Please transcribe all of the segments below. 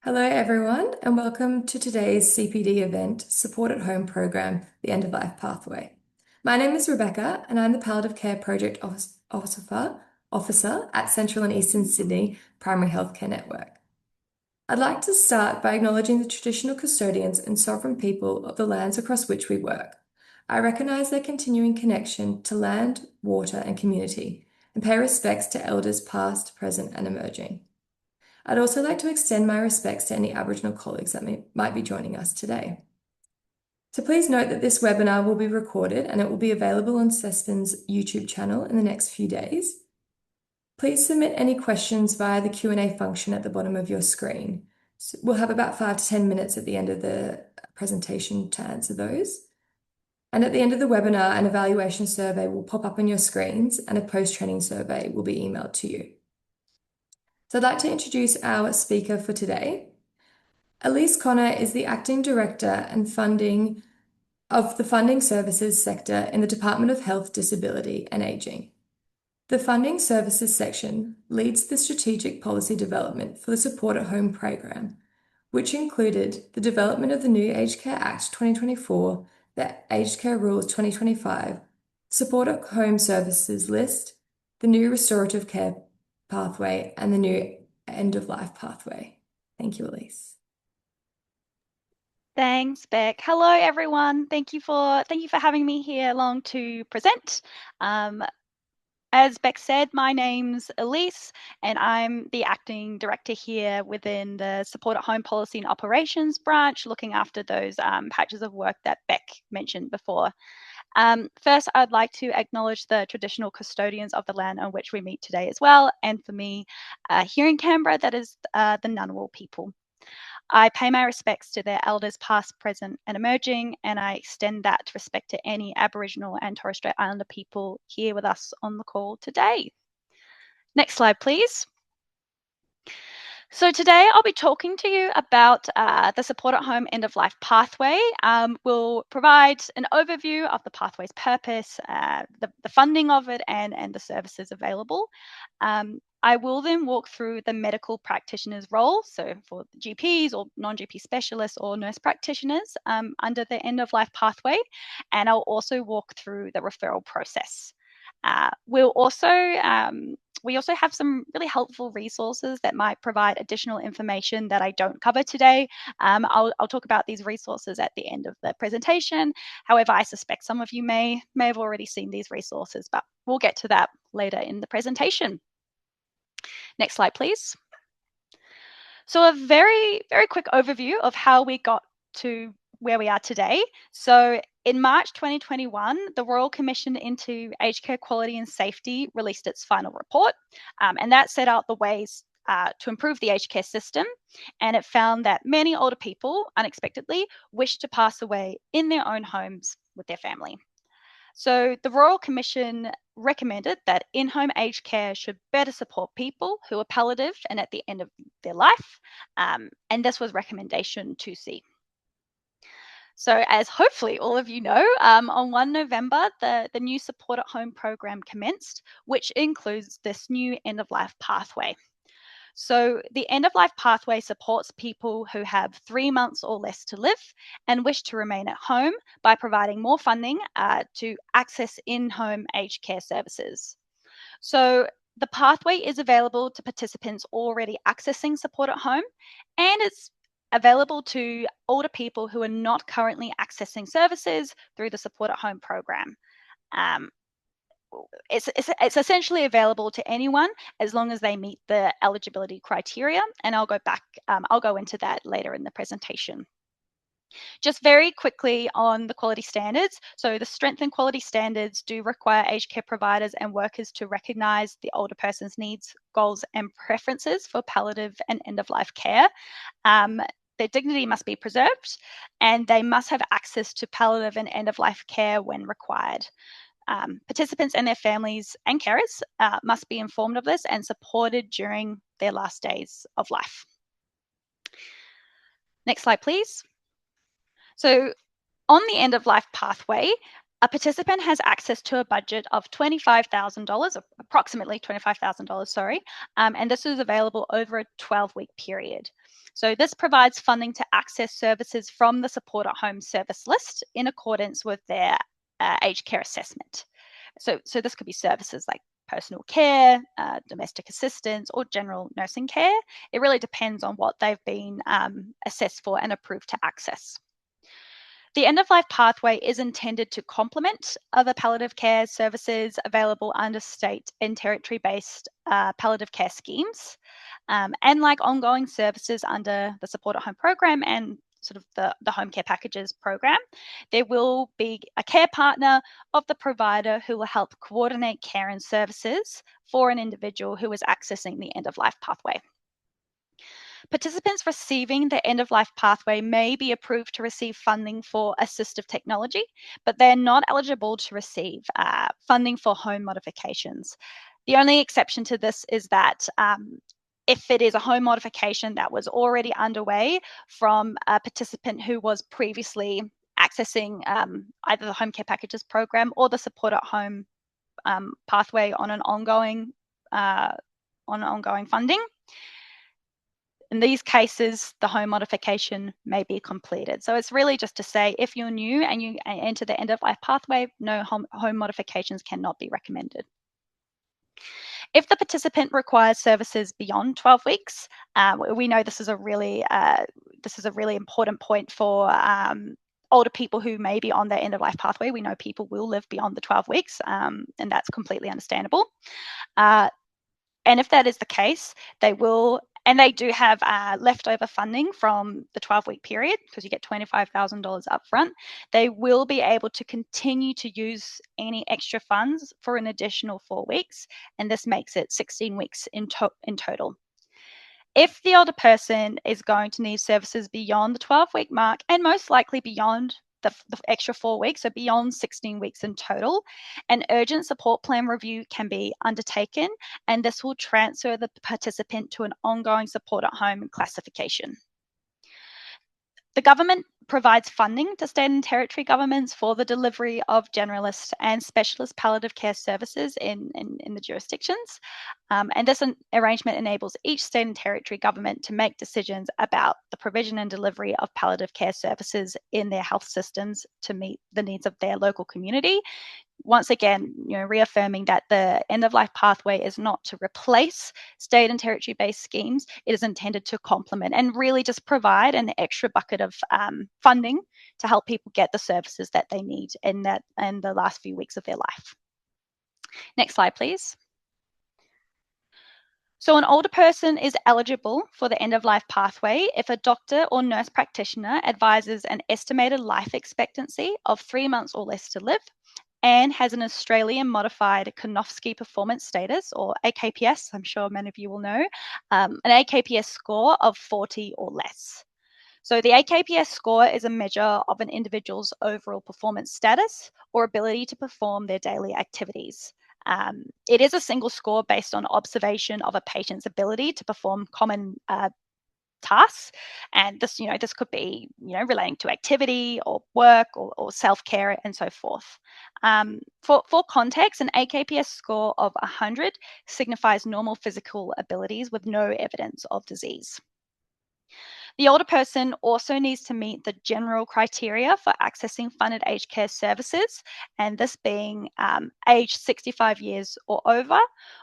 Hello, everyone, and welcome to today's CPD event, Support at Home program, the End of Life Pathway. My name is Rebecca, and I'm the Palliative Care Project Officer at Central and Eastern Sydney Primary Healthcare Network. I'd like to start by acknowledging the traditional custodians and sovereign people of the lands across which we work. I recognise their continuing connection to land, water, and community, and pay respects to elders past, present, and emerging. I'd also like to extend my respects to any Aboriginal colleagues that might be joining us today. So please note that this webinar will be recorded and it will be available on CESPN's YouTube channel in the next few days. Please submit any questions via the Q&A function at the bottom of your screen. So we'll have about 5 to 10 minutes at the end of the presentation to answer those. And at the end of the webinar, an evaluation survey will pop up on your screens and a post-training survey will be emailed to you. So I'd like to introduce our speaker for today. Elise Connor is the Acting Director and Funding of the Funding Services sector in the Department of Health, Disability and Ageing. The Funding Services section leads the strategic policy development for the Support at Home program, which included the development of the new Aged Care Act 2024, the Aged Care Rules 2025, Support at Home Services List, the new Restorative Care Pathway, and the new End of Life Pathway. Thank you, Elise. Thanks, Beck. Hello, everyone. Thank you for having me here along to present. As Beck said, my name's Elise, and I'm the acting director here within the Support at Home Policy and Operations branch, looking after those patches of work that Beck mentioned before. First, I'd like to acknowledge the traditional custodians of the land on which we meet today as well, and for me, here in Canberra, that is the Ngunnawal people. I pay my respects to their elders past, present and emerging, and I extend that respect to any Aboriginal and Torres Strait Islander people here with us on the call today. Next slide, please. So today I'll be talking to you about the Support at Home End of Life Pathway. We'll provide an overview of the pathway's purpose, the funding of it and the services available. I will then walk through the medical practitioner's role, so for GPs or non-GP specialists or nurse practitioners under the End of Life Pathway, and I'll also walk through the referral process. We also have some really helpful resources that might provide additional information that I don't cover today. I'll talk about these resources at the end of the presentation. However, I suspect some of you may have already seen these resources, but we'll get to that later in the presentation. Next slide, please. So a very, very quick overview of how we got to where we are today. So in March 2021, the Royal Commission into Aged Care Quality and Safety released its final report, and that set out the ways to improve the aged care system. And it found that many older people unexpectedly wished to pass away in their own homes with their family. So the Royal Commission recommended that in-home aged care should better support people who are palliative and at the end of their life, and this was recommendation 2C. So as hopefully all of you know, on 1 November, the new Support at Home program commenced, which includes this new end-of-life pathway. So the end-of-life pathway supports people who have 3 months or less to live and wish to remain at home by providing more funding to access in-home aged care services. So the pathway is available to participants already accessing support at home, and it's available to older people who are not currently accessing services through the Support at Home program. It's essentially available to anyone as long as they meet the eligibility criteria, and I'll go into that later in the presentation. Just very quickly on the quality standards. So the strength and quality standards do require aged care providers and workers to recognise the older person's needs, goals and preferences for palliative and end-of-life care. Their dignity must be preserved, and they must have access to palliative and end-of-life care when required. Participants and their families and carers must be informed of this and supported during their last days of life. Next slide, please. So on the end-of-life pathway, A participant has access to a budget of $25,000, approximately $25,000, sorry, and this is available over a 12-week period. So this provides funding to access services from the Support at Home service list in accordance with their aged care assessment. So this could be services like personal care, domestic assistance, or general nursing care. It really depends on what they've been assessed for and approved to access. The end of life pathway is intended to complement other palliative care services available under state and territory based palliative care schemes. And like ongoing services under the Support at Home program and sort of the home care packages program, there will be a care partner of the provider who will help coordinate care and services for an individual who is accessing the end of life pathway. Participants receiving the end of life pathway may be approved to receive funding for assistive technology, but they're not eligible to receive funding for home modifications. The only exception to this is that if it is a home modification that was already underway from a participant who was previously accessing either the home care packages program or the Support at Home pathway on an ongoing funding. In these cases, the home modification may be completed. So it's really just to say if you're new and you enter the end of life pathway, no home modifications cannot be recommended. If the participant requires services beyond 12 weeks, we know this is a really important point for older people who may be on their end of life pathway. We know people will live beyond the 12 weeks, and that's completely understandable. And if that is the case, they will, and they do have leftover funding from the 12-week period, because you get $25,000 upfront, they will be able to continue to use any extra funds for an additional 4 weeks, and this makes it 16 weeks in total. If the older person is going to need services beyond the 12-week mark, and most likely beyond the extra 4 weeks, so beyond 16 weeks in total, an urgent support plan review can be undertaken, and this will transfer the participant to an ongoing support at home classification. The government provides funding to state and territory governments for the delivery of generalist and specialist palliative care services in the jurisdictions. And this arrangement enables each state and territory government to make decisions about the provision and delivery of palliative care services in their health systems to meet the needs of their local community. Once again, reaffirming that the end of life pathway is not to replace state and territory based schemes. It is intended to complement and really just provide an extra bucket of funding to help people get the services that they need in the last few weeks of their life. Next slide, please. So an older person is eligible for the end of life pathway if a doctor or nurse practitioner advises an estimated life expectancy of 3 months or less to live, and has an Australian Modified Konofsky Performance Status, or AKPS, I'm sure many of you will know, an AKPS score of 40 or less. So the AKPS score is a measure of an individual's overall performance status or ability to perform their daily activities. It is a single score based on observation of a patient's ability to perform common tasks, and this could be relating to activity or work or self-care and so forth. For context, an AKPS score of 100 signifies normal physical abilities with no evidence of disease. The older person also needs to meet the general criteria for accessing funded aged care services, and this being age 65 years or over,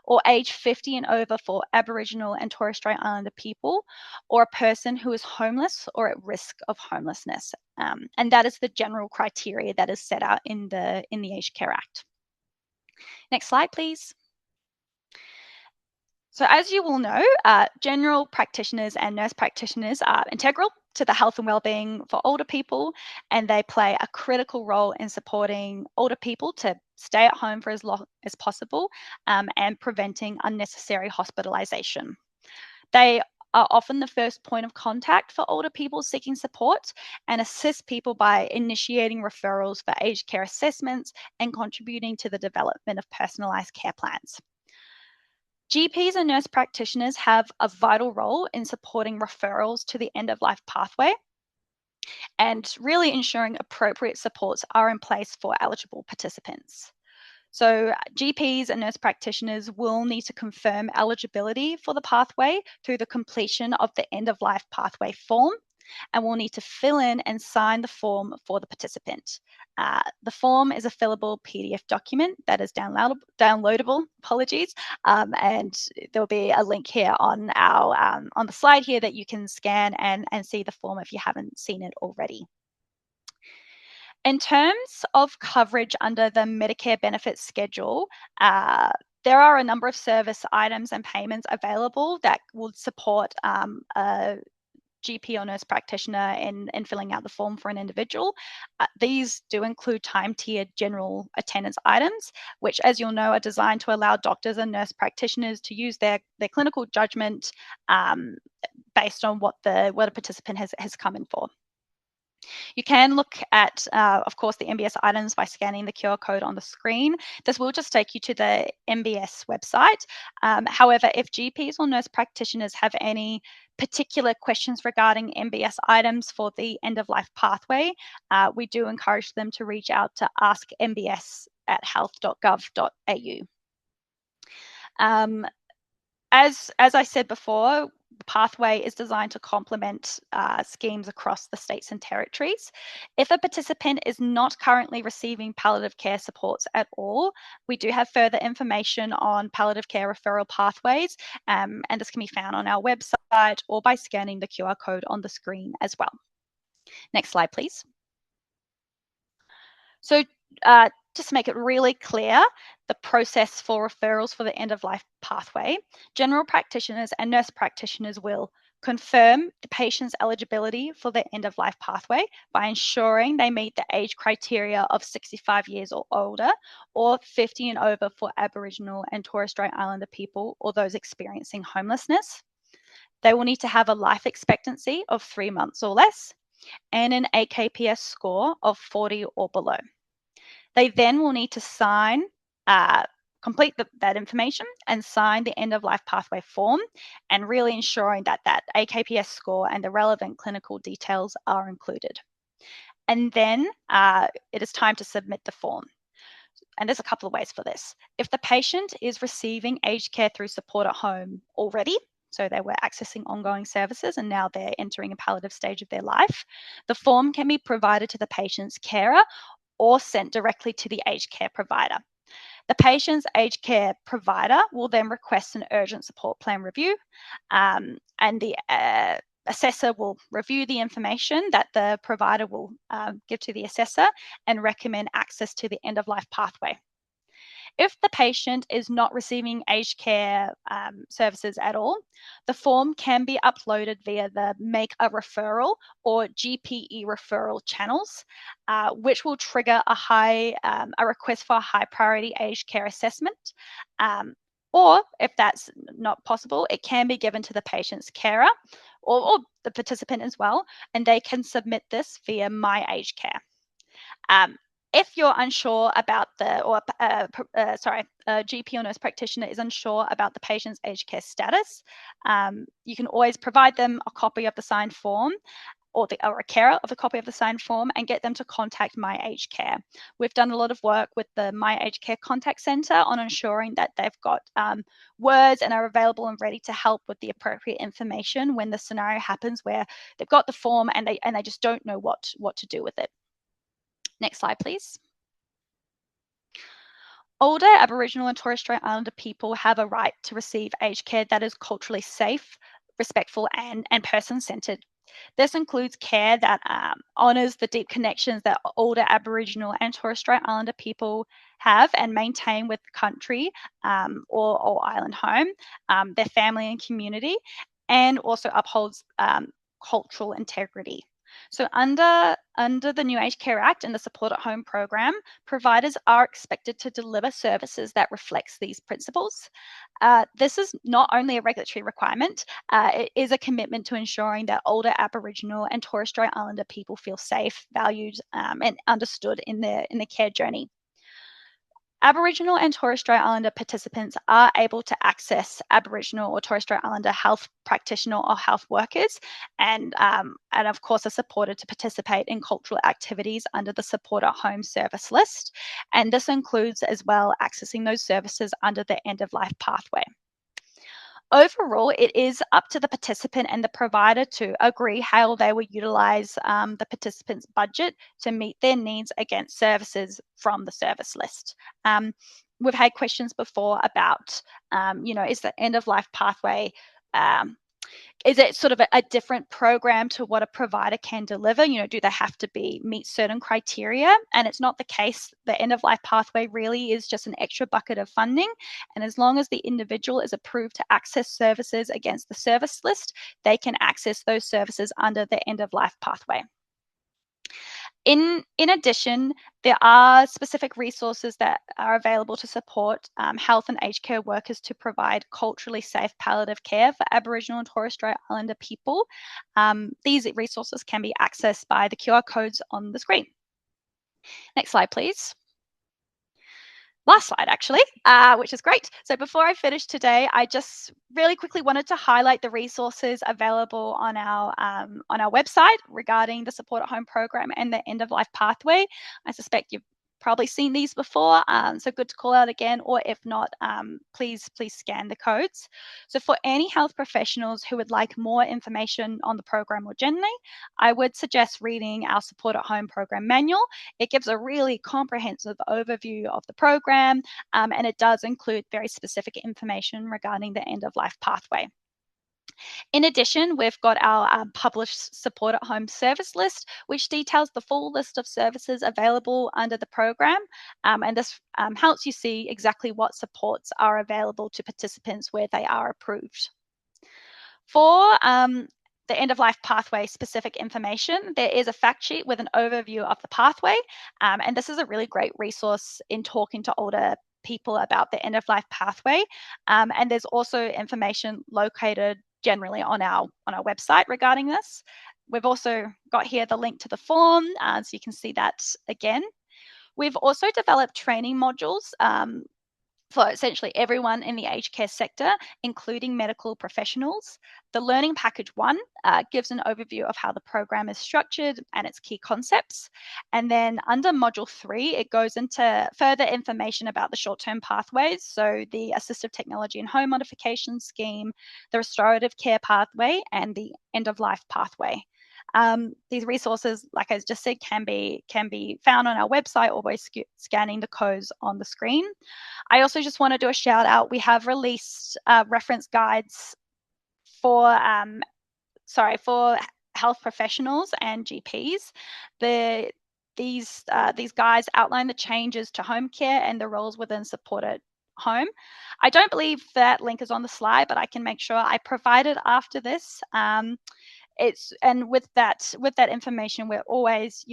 or age 50 and over for Aboriginal and Torres Strait Islander people, or a person who is homeless or at risk of homelessness. And that is the general criteria that is set out in the Aged Care Act. Next slide, please. So as you will know, general practitioners and nurse practitioners are integral to the health and well-being for older people, and they play a critical role in supporting older people to stay at home for as long as possible, and preventing unnecessary hospitalisation. They are often the first point of contact for older people seeking support, and assist people by initiating referrals for aged care assessments and contributing to the development of personalised care plans. GPs and nurse practitioners have a vital role in supporting referrals to the end of life pathway, and really ensuring appropriate supports are in place for eligible participants. So GPs and nurse practitioners will need to confirm eligibility for the pathway through the completion of the end of life pathway form, and will need to fill in and sign the form for the participant. The form is a fillable PDF document that is downloadable, apologies, and there'll be a link here on on the slide here that you can scan and see the form if you haven't seen it already. In terms of coverage under the Medicare benefits schedule, there are a number of service items and payments available that would support a GP or nurse practitioner in filling out the form for an individual. These do include time-tiered general attendance items, which, as you'll know, are designed to allow doctors and nurse practitioners to use their clinical judgment based on what a participant has come in for. You can look at, of course, the MBS items by scanning the QR code on the screen. This will just take you to the MBS website. However, if GPs or nurse practitioners have any particular questions regarding MBS items for the end-of-life pathway, we do encourage them to reach out to askmbs@health.gov.au. As I said before, the pathway is designed to complement schemes across the states and territories. If a participant is not currently receiving palliative care supports at all, we do have further information on palliative care referral pathways, and this can be found on our website or by scanning the QR code on the screen as well. Next slide, please. So just to make it really clear, the process for referrals for the end-of-life pathway, general practitioners and nurse practitioners will confirm the patient's eligibility for the end-of-life pathway by ensuring they meet the age criteria of 65 years or older, or 50 and over for Aboriginal and Torres Strait Islander people or those experiencing homelessness. They will need to have a life expectancy of 3 months or less and an AKPS score of 40 or below. They then will need to sign, complete that information and sign the end-of-life pathway form, and really ensuring that that AKPS score and the relevant clinical details are included. And then it is time to submit the form. And there's a couple of ways for this. If the patient is receiving aged care through support at home already, so they were accessing ongoing services and now they're entering a palliative stage of their life, the form can be provided to the patient's carer or sent directly to the aged care provider. The patient's aged care provider will then request an urgent support plan review, and the assessor will review the information that the provider will give to the assessor and recommend access to the end-of-life pathway. If the patient is not receiving aged care services at all, the form can be uploaded via the Make a Referral or GPE referral channels, which will trigger a request for a high priority aged care assessment. Or if that's not possible, it can be given to the patient's carer or the participant as well, and they can submit this via My Aged Care. If you're unsure about a GP or nurse practitioner is unsure about the patient's aged care status, you can always provide them a copy of the signed form or a carer of a copy of the signed form and get them to contact My Aged Care. We've done a lot of work with the My Aged Care Contact Centre on ensuring that they've got words and are available and ready to help with the appropriate information when the scenario happens where they've got the form and they just don't know what to do with it. Next slide, please. Older Aboriginal and Torres Strait Islander people have a right to receive aged care that is culturally safe, respectful, and person-centred. This includes care that honours the deep connections that older Aboriginal and Torres Strait Islander people have and maintain with country or island home, their family and community, and also upholds cultural integrity. So under the New Aged Care Act and the Support at Home program, providers are expected to deliver services that reflects these principles. This is not only a regulatory requirement, it is a commitment to ensuring that older Aboriginal and Torres Strait Islander people feel safe, valued, and understood in their care journey. Aboriginal and Torres Strait Islander participants are able to access Aboriginal or Torres Strait Islander health practitioner or health workers, and of course are supported to participate in cultural activities under the Support at Home service list. And this includes as well accessing those services under the end of life pathway. Overall, it is up to the participant and the provider to agree how they will utilize the participant's budget to meet their needs against services from the service list. We've had questions before about, is the end of life pathway um, is it sort of a different program to what a provider can deliver? Do they have to meet certain criteria? And it's not the case. The end of life pathway really is just an extra bucket of funding. And as long as the individual is approved to access services against the service list, they can access those services under the end of life pathway. In addition, there are specific resources that are available to support health and aged care workers to provide culturally safe palliative care for Aboriginal and Torres Strait Islander people. These resources can be accessed by the QR codes on the screen. Next slide, please. Last slide, actually, which is great. So before I finish today, I just really quickly wanted to highlight the resources available on our website regarding the Support at Home program and the end of life pathway. I suspect you've probably seen these before, so good to call out again, or if not, please scan the codes. So for any health professionals who would like more information on the program more generally, I would suggest reading our Support at Home program manual. It gives a really comprehensive overview of the program, and it does include very specific information regarding the end of life pathway. In addition, we've got our published Support at Home service list, which details the full list of services available under the program. And this helps you see exactly what supports are available to participants where they are approved. For the end of life pathway specific information, there is a fact sheet with an overview of the pathway. And this is a really great resource in talking to older people about the end of life pathway. And there's also information located generally on our website regarding this. We've also got here the link to the form, so you can see that again. We've also developed training modules for essentially everyone in the aged care sector, including medical professionals. The Learning Package 1 gives an overview of how the program is structured and its key concepts. And then under Module 3, it goes into further information about the short-term pathways, so the Assistive Technology and Home Modification Scheme, the Restorative Care Pathway, and the End-of-Life Pathway. These resources, like I just said, can be found on our website or by scanning the codes on the screen. I also just want to do a shout out. We have released reference guides for health professionals and GPs. These guides outline the changes to home care and the roles within supported home. I don't believe that link is on the slide, but I can make sure I provide it after this. And with that information, we're always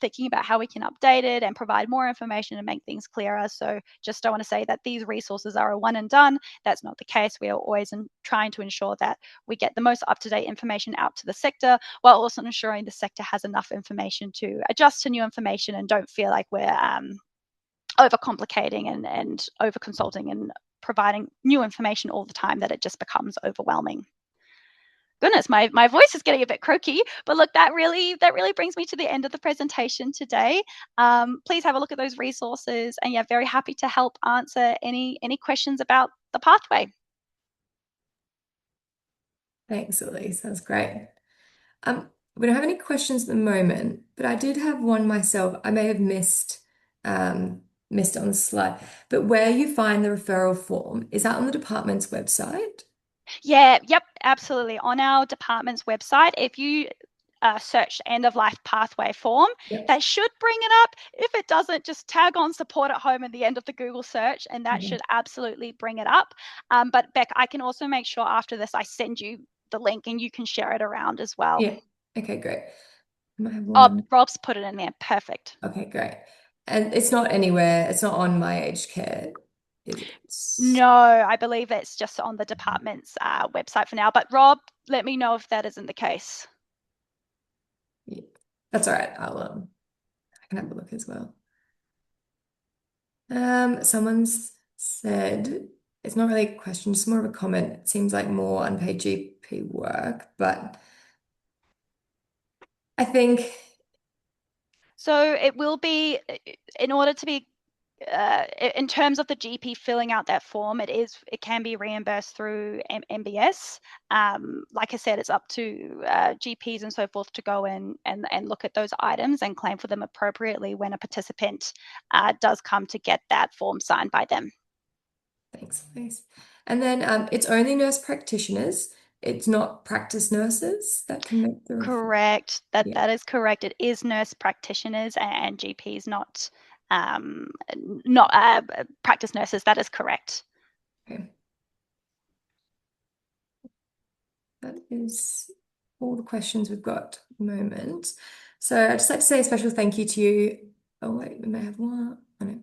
thinking about how we can update it and provide more information and make things clearer. So just don't want to say that these resources are a one and done. That's not the case. We are always trying to ensure that we get the most up-to-date information out to the sector, while also ensuring the sector has enough information to adjust to new information and don't feel like we're overcomplicating and over consulting and providing new information all the time, that it just becomes overwhelming. Goodness, my voice is getting a bit croaky, but look, that really brings me to the end of the presentation today. Please have a look at those resources, and yeah, very happy to help answer any questions about the pathway. Thanks, Elise. That's great. We don't have any questions at the moment, but I did have one myself. I may have missed it on the slide, but where you find the referral form, is that on the department's website? Yeah, yep, absolutely. On our department's website, if you search end of life pathway form, Yep. that should bring it up. If it doesn't, just tag on support at home at the end of the Google search, and that should absolutely bring it up. But Beck, I can also make sure after this I send you the link and you can share it around as well. Yeah. Okay, great. I might have Oh, one. Rob's put it in there. Perfect. Okay, great. And it's not anywhere, it's not on my aged care, is it? No, I believe it's just on the department's website for now. But Rob, let me know if that isn't the case. Yeah. That's all right. I can have a look as well. Someone's said it's not really a question, just more of a comment. It seems like more unpaid GP work, but I think So it will be, in order to be, in terms of the GP filling out that form, it can be reimbursed through MBS. Like I said, it's up to GPs and so forth to go in and look at those items and claim for them appropriately when a participant does come to get that form signed by them. thanks, please. And then it's only nurse practitioners. It's not practice nurses that can make the referral. Correct. That Yeah. that is correct. It is nurse practitioners and GPs, not practice nurses. That is correct. Okay. That is all the questions we've got at the moment. So I'd just like to say a special thank you to you. Oh, wait, we may have one. Oh, no.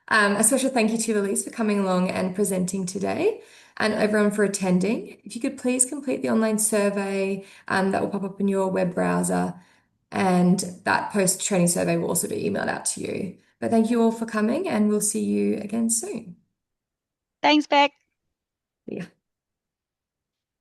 A special thank you to you, Elise, for coming along and presenting today, and everyone for attending. If you could please complete the online survey that will pop up in your web browser, and that post-training survey will also be emailed out to you. But thank you all for coming, and we'll see you again soon. Thanks, Beck. Yeah.